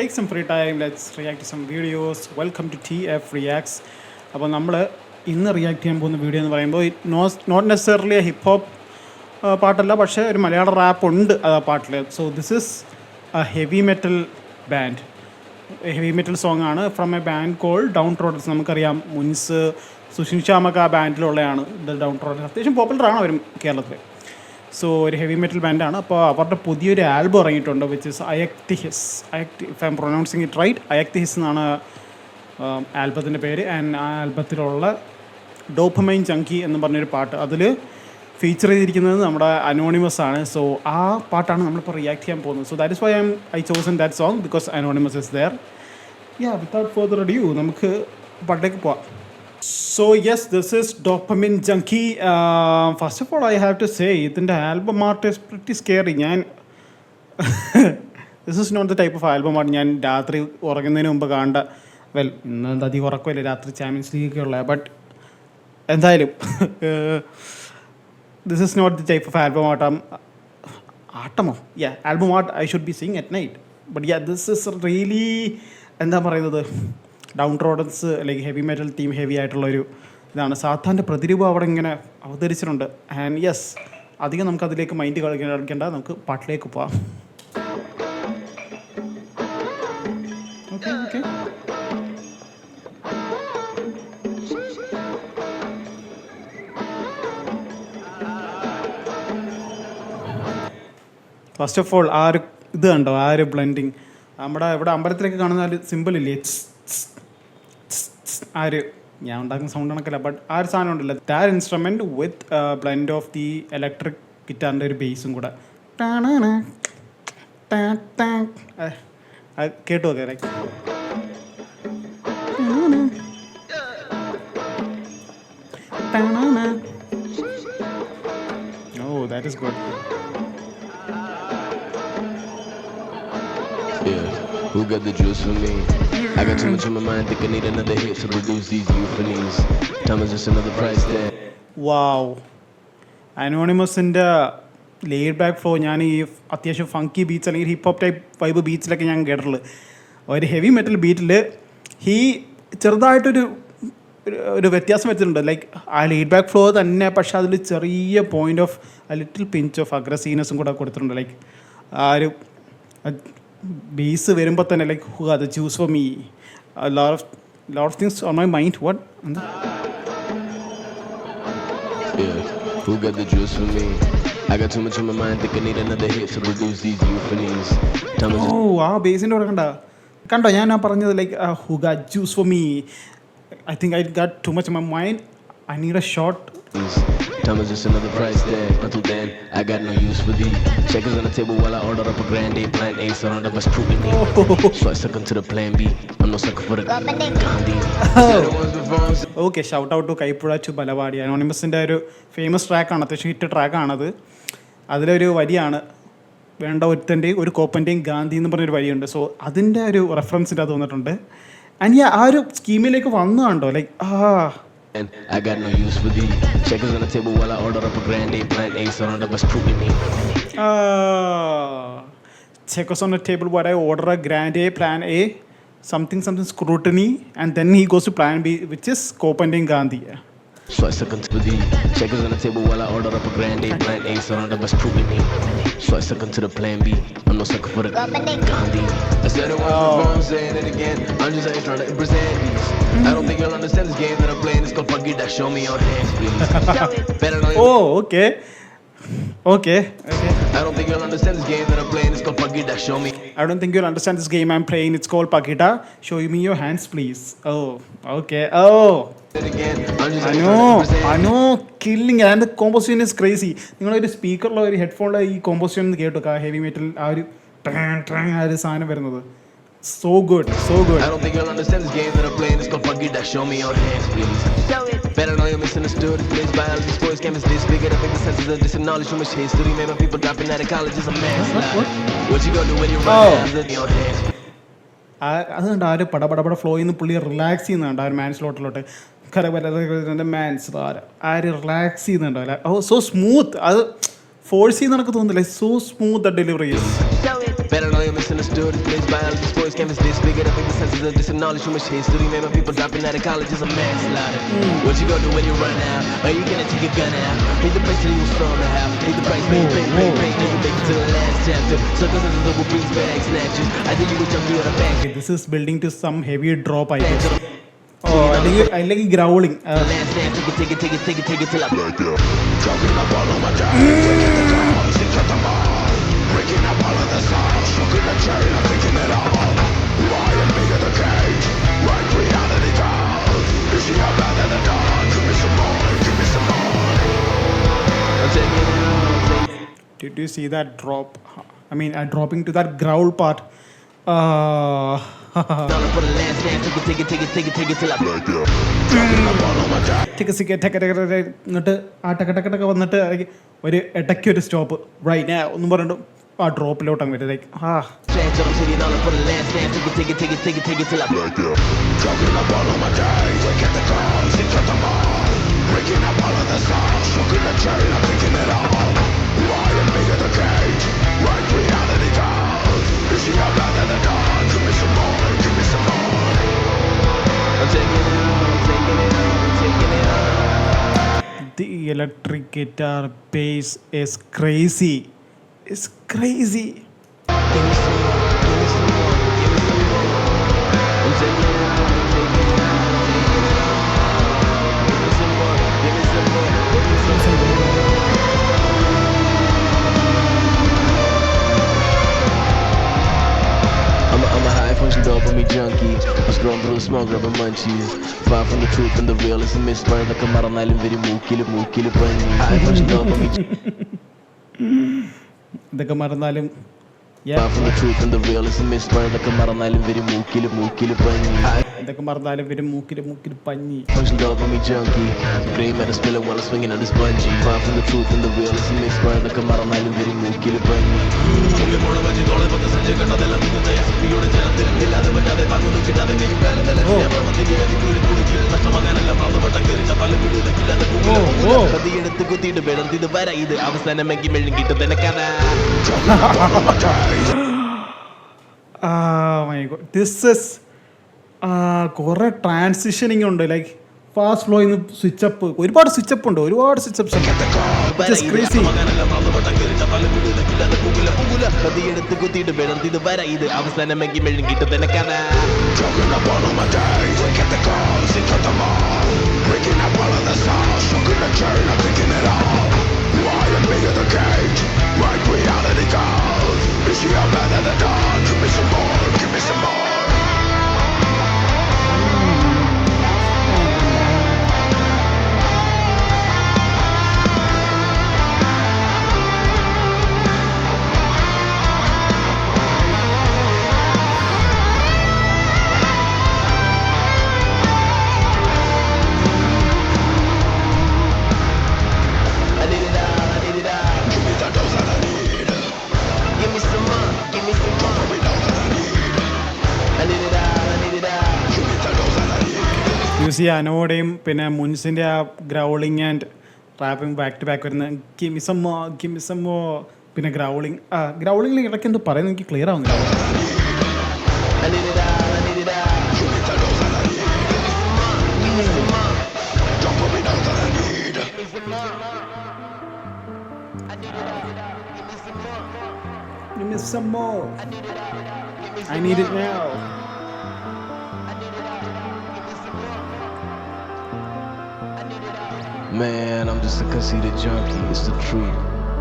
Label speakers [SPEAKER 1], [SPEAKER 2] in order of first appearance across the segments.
[SPEAKER 1] take some free time, let's react to some videos. Welcome to TF Reacts. അപ്പോൾ നമ്മൾ ഇന്ന് react ചെയ്യാൻ പോകുന്ന വീഡിയോ എന്ന് പറയുമ്പോൾ നോട്ട് നെസസറിലി ഹിപ്പ് ഹോപ്പ് പാട്ടല്ല, പക്ഷേ ഒരു മലയാള റാപ്പ് ഉണ്ട് ആ പാട്ടിൽ. So this is a heavy metal band, heavy metal song ആണ് from a band called down troddence. നമുക്കറിയാം മുൻസ് സുഷിൻ ശ്യാമൊക്കെ ആ ബാൻഡിലുള്ളതാണ്. ഡൗൺ ട്രോഡൻസ് അത്യാവശ്യം പോപ്പുലറാണ് അവരും കേരളത്തിൽ. സോ ഒരു ഹെവി മെറ്റൽ ബാൻഡാണ്. അപ്പോൾ അവരുടെ പുതിയൊരു ആൽബം ഇറങ്ങിയിട്ടുണ്ട്, വിച്ച് ഇസ് അയക്തിഹിസ്. If I am pronouncing it right, അയക്തിഹിസ് എന്നാണ് ആൽബത്തിൻ്റെ പേര്. ആൻഡ് ആ ആൽബത്തിലുള്ള ഡോപ്പമൈൻ ജങ്കി എന്ന് പറഞ്ഞൊരു പാട്ട് അതിൽ ഫീച്ചർ ചെയ്തിരിക്കുന്നത് നമ്മുടെ അനോണിമസ് ആണ്. സോ ആ പാട്ടാണ് നമ്മളിപ്പോൾ റിയാക്ട് ചെയ്യാൻ പോകുന്നത്. So that is why I chosen that song because anonymous is there. Without further adieu നമുക്ക് പാട്ടിലേക്ക് പോവാം. So yes, this is Dopamine Junkie. First of all, I have to say ഇതിൻ്റെ album art is pretty scary. This is not the type of album art ഞാൻ രാത്രി ഉറങ്ങുന്നതിന് മുമ്പ് കാണേണ്ട. ഇന്ന് അധികം ഉറക്കമില്ല, രാത്രി ചാമ്പ്യൻസ് ലീഗ് ഒക്കെ ഉള്ളത്. ബട്ട് എന്തായാലും this is not the type of album art. ആട്ടമോ album art I should be seeing at night. But this is really എന്താ പറയുന്നത്, ഡൗൺ ട്രോഡൻസ് അല്ലെങ്കിൽ ഹെവി മെറ്റൽ ടീം ഹെവി ആയിട്ടുള്ളൊരു ഇതാണ്. സാത്താൻ്റെ പ്രതിരൂപം അവിടെ ഇങ്ങനെ അവതരിച്ചിട്ടുണ്ട്. ആൻഡ് യെസ്, അധികം നമുക്ക് അതിലേക്ക് മൈൻഡ് കളിക്കേണ്ട, നമുക്ക് പാട്ടിലേക്ക് പോവാം. Okay okay first of all ആ ഒരു ഇത് കണ്ടോ, ആ ഒരു ബ്ലെൻഡിങ്. നമ്മുടെ ഇവിടെ അമ്പലത്തിലേക്ക് കാണുന്ന ഒരു സിമ്പിൾ ഇല്ലേ, ആ ഒരു ഞാൻ ഉണ്ടാക്കുന്ന സൗണ്ട് കണക്കല്ല, ബട്ട് ആ ഒരു സാധനം ഉണ്ടല്ലോ, that instrument with blend of the electric ഗിറ്റാറിൻ്റെ ഒരു ബേസും കൂടെ കേട്ടു നോക്കെ. Like oh that is good.
[SPEAKER 2] Who got the juice for me? I got too much on my mind, think I need another hit to reduce these euphonies. Time is just another price tag.
[SPEAKER 1] Wow, അനോണിമസിൻ്റെ laid back flow ഞാൻ ഈ അത്യാവശ്യം funky beats അല്ലെങ്കിൽ hip hop type vibe ബീറ്റ്സിലൊക്കെ ഞാൻ കേട്ടിട്ടുള്ളത്. ഒരു heavy metal ബീറ്റിൽ he ചെറുതായിട്ടൊരു ഒരു വ്യത്യാസം വരുത്തിയിട്ടുണ്ട്. ലൈക്ക് ആ ലേഡ് ബാക്ക് ഫ്ലോ തന്നെ, പക്ഷെ അതിൽ ചെറിയ point of little pinch of അഗ്രസീവ്നെസ്സും കൂടെ കൊടുത്തിട്ടുണ്ട്. ലൈക്ക് ആ ഒരു ബേസ് വരുമ്പോൾ തന്നെ like who are the choose for me, lot of things on my mind. What എന്താ
[SPEAKER 2] Who got the juice for me? I got too much on my mind, think I need another hit to reduce these euphonies.
[SPEAKER 1] ഓ ആ ബേസിൻ്റെ കൂടെ കണ്ടോ ഞാൻ പറഞ്ഞത്, like who Gat juice for me. I think I Gat too much on my mind, I need A shot.
[SPEAKER 2] Time is just another price tag. Until then, I got no use for these checkers on the table while I order up a grande plan A. Surrounded by scrutiny, so I stuck into the plan B. I'm no sucker for the Gandhi.
[SPEAKER 1] Okay, shout out to Kaipuzha to Balavadi. അനോണിമസിൻ്റെ ഒരു famous ട്രാക്കാണ്, അത്യാവശ്യം hit ട്രാക്കാണത്. അതിലൊരു വരിയാണ്, വേണ്ട ഒരുത്തൻ്റെയും ഒരു കോപ്പൻ്റെയും ഗാന്ധി എന്ന് പറഞ്ഞൊരു വരിയുണ്ട്. So അതിൻ്റെ ഒരു റെഫറൻസിൻ്റെ അത് വന്നിട്ടുണ്ട്. ആൻഡ് ആ ഒരു സ്കീമിലേക്ക് വന്നു കണ്ടോ, like
[SPEAKER 2] And I got no use for these checkers on the table while I order up a grande plan A. Surrounded by scrutiny.
[SPEAKER 1] Checkers on the table while I order a grande plan A, something scrutiny, and then he goes to plan B, which is Kopanding Gandhi.
[SPEAKER 2] So I stuck into the checkers on the table while I order up a grande plan A. Surrounded by scrutiny. So I stuck into the plan B. I'm no sucker for the Gandhi. I said it once before, I'm saying it again. I'm just out trying to represent these. I don't think you'll understand this game that I'm playing. It's called Pagida. Show me your hands, please. Better know you.
[SPEAKER 1] Oh, okay.
[SPEAKER 2] I don't think you'll understand this game that I'm playing. It's called Pagida. Show me.
[SPEAKER 1] I don't think you'll understand this game I'm playing. It's called Pagida. Show me your hands, please. Oh, okay. Oh. I know. Killing. And the composition is crazy. നിങ്ങളൊരു സ്പീക്കറിലോ ഒരു ഹെഡ്ഫോണിലോ ഈ composition ഒന്ന് കേട്ടു, heavy metal ആ ഒരു സാധനം വരുന്നത്. So good.
[SPEAKER 2] I don't think you'll understand this game that I'm playing. It's called Pagida. Show me your hands, please. Better know you're misunderstood. It's place biology, sports, chemistry, this bigger than the senses of this knowledge from much history. Made my people dropping out of college is a man's life. What you gonna do when you run out your hands?
[SPEAKER 1] അതുകൊണ്ട് ആ ഒരു പടപടപട ഫ്ലോയിൽ നിന്ന് പുള്ളി relax ചെയ്യുന്നുണ്ട്. ആ ഒരു മാൻസ്ലോട്ടിലോട്ട് man's ആ ഒരു റിലാക്സ് ചെയ്യുന്നുണ്ട്. ഓ സോ സ്മൂത്ത്, അത് ഫോഴ്സ് ചെയ്യുന്ന എനിക്ക് തോന്നുന്നില്ല. So smooth delivery.
[SPEAKER 2] Better know you're misunderstood. It's place biology, sports, canvas disfigured. I think the senses of disacknowledged too much history. Maybe people dropping out of college is a manslaughter. What you gonna do when you run out? Are you gonna take a gun out? Pay the price till you somehow. Pay the price, pay, pay, pay, pay. Till you make it to the last chapter. Suckers and the double beats, bag snatchers. I think you a junkie on a back.
[SPEAKER 1] Okay, this is building to some heavy drop, I guess. Oh, അല്ലെങ്കിൽ ഗ്രൗളിങ്.
[SPEAKER 2] Last dance, take it till I break you. Dropping up all of my time. Breaking up all of the sound. Smoking the chain, I'm thinking it all. Why am bigger the cage? Right reality down. Is she out bad in the dark? Give me some more, give me some more. I'm taking it all.
[SPEAKER 1] Did you see that drop? I mean, dropping to that growl part.
[SPEAKER 2] For the last dance, take it till I break you. Dropping up all of my time.
[SPEAKER 1] എന്നിട്ട് ആ ടക്കടക്കടക്ക വന്നിട്ട് ഒരു ഇടയ്ക്ക് ഒരു stop right ഒന്നും പറഞ്ഞു ആ ഡ്രോപ്പിലോട്ട് അങ്ങ് വരും ലൈക്ക് ആ
[SPEAKER 2] Flash up to the dollar for the last dance, take it till I break you. Dropping up all of my days, look at the cars, it cut them all. Breaking up all of the songs, smoking the chain, I'm thinking it all. Why am bigger the cage? Right reality down. Is she out bad in the dark? Give me some more, give me some more. I'm taking it all, taking it all, taking it all.
[SPEAKER 1] the electric guitar bass is crazy. It's crazy.
[SPEAKER 2] Give me some more, give me some more, give me some more. I'm taking it all, taking it all, taking it all. Give me some more, give me some more, give me some more. I'm a high function dopamine junkie. I'm scrolling through the smoke, rubbing munchies. Far from the truth and the real, it's a misspur. Like a maranalin veri മൂക്കില് പഞ്ഞി. High function dopamine.
[SPEAKER 1] ഇതൊക്കെ മറന്നാലും
[SPEAKER 2] Far from the truth and the real, it's a misspur. Like a maranalin veri മൂക്കില് പഞ്ഞി.
[SPEAKER 1] ഇതൊക്കെ മറന്നാലും ഇവര് മൂക്കില് പഞ്ഞി.
[SPEAKER 2] Function dopamine junkie. Grey matter spilling while I'm swinging on this bungee. Far from the truth and the real, it's a misspur. Like a maranalin veri മൂക്കില് പഞ്ഞി. കത്തിയെടുത്ത് കുത്തിയിട്ട് വെളുത്തിത് വര ഇത് അവസാനമെങ്കിൽ മെഴുകിട്ട് തന്നെ കഥ.
[SPEAKER 1] ദിസ് ഇസ് കുറെ ട്രാൻസിഷനിങ് ഉണ്ട് ലൈക്ക് ഫാസ്റ്റ് ഫ്ലോ ഇന്ന് സ്വിച്ചപ്പ് ഒരുപാട് സ്വിച്ചപ്പ് ഉണ്ട് ഒരുപാട് സ്വിച്ചപ്സ് ഉണ്ട്.
[SPEAKER 2] കത്തിയെടുത്ത് കുത്തിയിട്ട് വെളുത്തിത് വര ഇത് അവസാനമെങ്കിൽ മെഴുകിട്ട് തന്നെ കഥ.
[SPEAKER 1] യൂസ് ചെയ്യുക അനോടെയും പിന്നെ മുൻസിൻ്റെ ആ growling and rapping back to back വരുന്ന ഗിമിസമ്മോ പിന്നെ ഗ്രൗളിങ്ങിൽ ഇടയ്ക്ക് എന്തോ പറയുന്നത് എനിക്ക് ക്ലിയർ ആവുന്നില്ല. Give me some more. I need it now.
[SPEAKER 2] Man, I'm just a conceited junkie, it's the truth.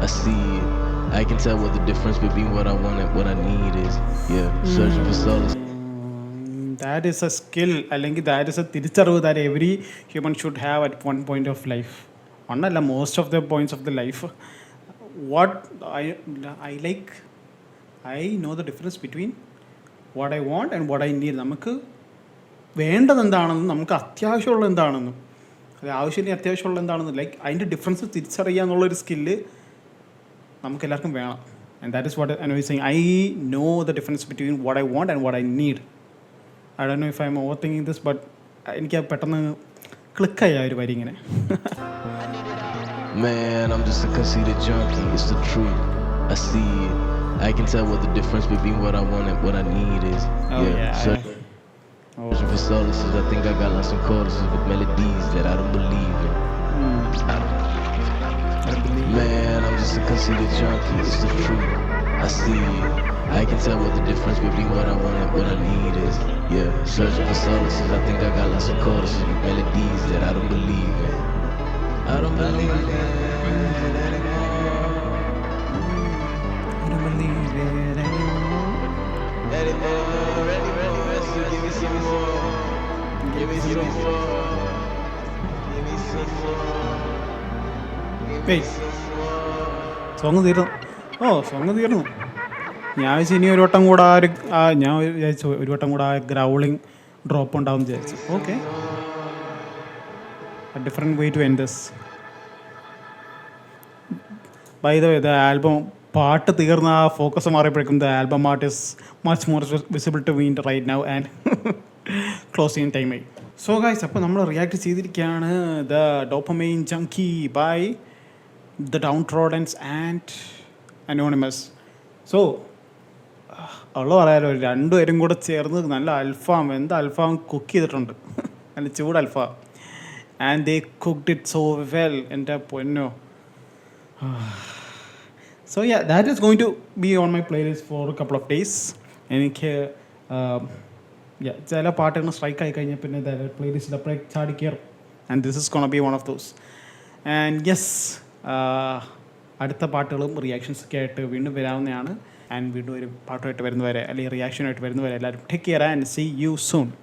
[SPEAKER 2] I see it. I can tell what the difference between what I want and what I need is. Yeah, searching for solace.
[SPEAKER 1] That is a skill. അല്ലെങ്കിൽ that is a തിരിച്ചറിവ് that every human should have at one point of life. ഒന്നല്ല most of the points of the life. What I like, I know the difference between what I want and what I need. നമുക്ക് വേണ്ടത് എന്താണെന്നും നമുക്ക് അത്യാവശ്യമുള്ള എന്താണെന്നും അത് ആവശ്യമില്ല അത്യാവശ്യമുള്ള എന്താണെന്ന് ലൈക്ക് അതിൻ്റെ ഡിഫറൻസ് തിരിച്ചറിയുക എന്നുള്ളൊരു സ്കില്ല് നമുക്ക് എല്ലാവർക്കും വേണം. And that is what I know saying. I know the difference between what I want and what I need. I don't know if I'm overthinking this, but എനിക്ക് പെട്ടെന്ന് ക്ലിക്കായി ആ ഒരു വരി ഇങ്ങനെ.
[SPEAKER 2] Man, I'm just a conceited junkie, it's the truth. I see it. I can tell what the difference between what I want and what I need is. Searching for solaces. I think I got lost in choruses with melodies that I don't believe in. Man, I'm just a conceited junkie, it's the truth. I see it. I can tell what the difference between what I want and what I need is. Searching for solaces. I think I got lost in choruses with melodies that I don't believe in. I don't believe in it anymore.
[SPEAKER 1] I don't believe it anymore.
[SPEAKER 2] So give me some more. Give me some more. Give me some more.
[SPEAKER 1] Song തീർന്നു. Song തീർന്നു. ഞാൻ വിചാരിച്ചു ഇനി ഒരു വട്ടം കൂടെ ഞാൻ വിചാരിച്ചു ഒരു വട്ടം കൂടെ ആ ഗ്രൗളിങ് ഡ്രോപ്പ് ഉണ്ടാവും വിചാരിച്ചു. Okay, different way to end this. By the way, the album പാട്ട് തീർന്ന ആ ഫോക്കസ് മാറിയപ്പോഴേക്കും the album art is much more visible to me right now and ക്ലോസ് ചെയ്യാൻ ടൈമായി. സോ ഗൈസ്, അപ്പോൾ നമ്മൾ റിയാക്ട് ചെയ്തിരിക്കുകയാണ് the dopamine junkie by the down troddence and anonymous. So ഉള്ള പറയാലോ, രണ്ടുപേരും കൂടെ ചേർന്ന് നല്ല അൽഫാം, അൽഫാം കുക്ക് ചെയ്തിട്ടുണ്ട്. നല്ല ചൂട് അൽഫാം. And they cooked it so well. എൻ്റെ പൊന്നോ. So yeah, that is going to be on my playlist for a couple of days. എനിക്ക് ചില പാട്ടുകൾ സ്ട്രൈക്ക് ആയി കഴിഞ്ഞാൽ പിന്നെ പ്ലേലിസ്റ്റിൽ അപ്പോഴേ ചാടി കയറും. And this is gonna B one of those. And yes, അടുത്ത പാട്ടുകളും റിയാക്ഷൻസൊക്കെ ആയിട്ട് വീണ്ടും വരാവുന്നതാണ്. ആൻഡ് വീണ്ടും ഒരു പാട്ടുമായിട്ട് വരുന്നവരെ അല്ലെങ്കിൽ റിയാക്ഷനായിട്ട് വരുന്നവരെ എല്ലാവരും take care and see you soon.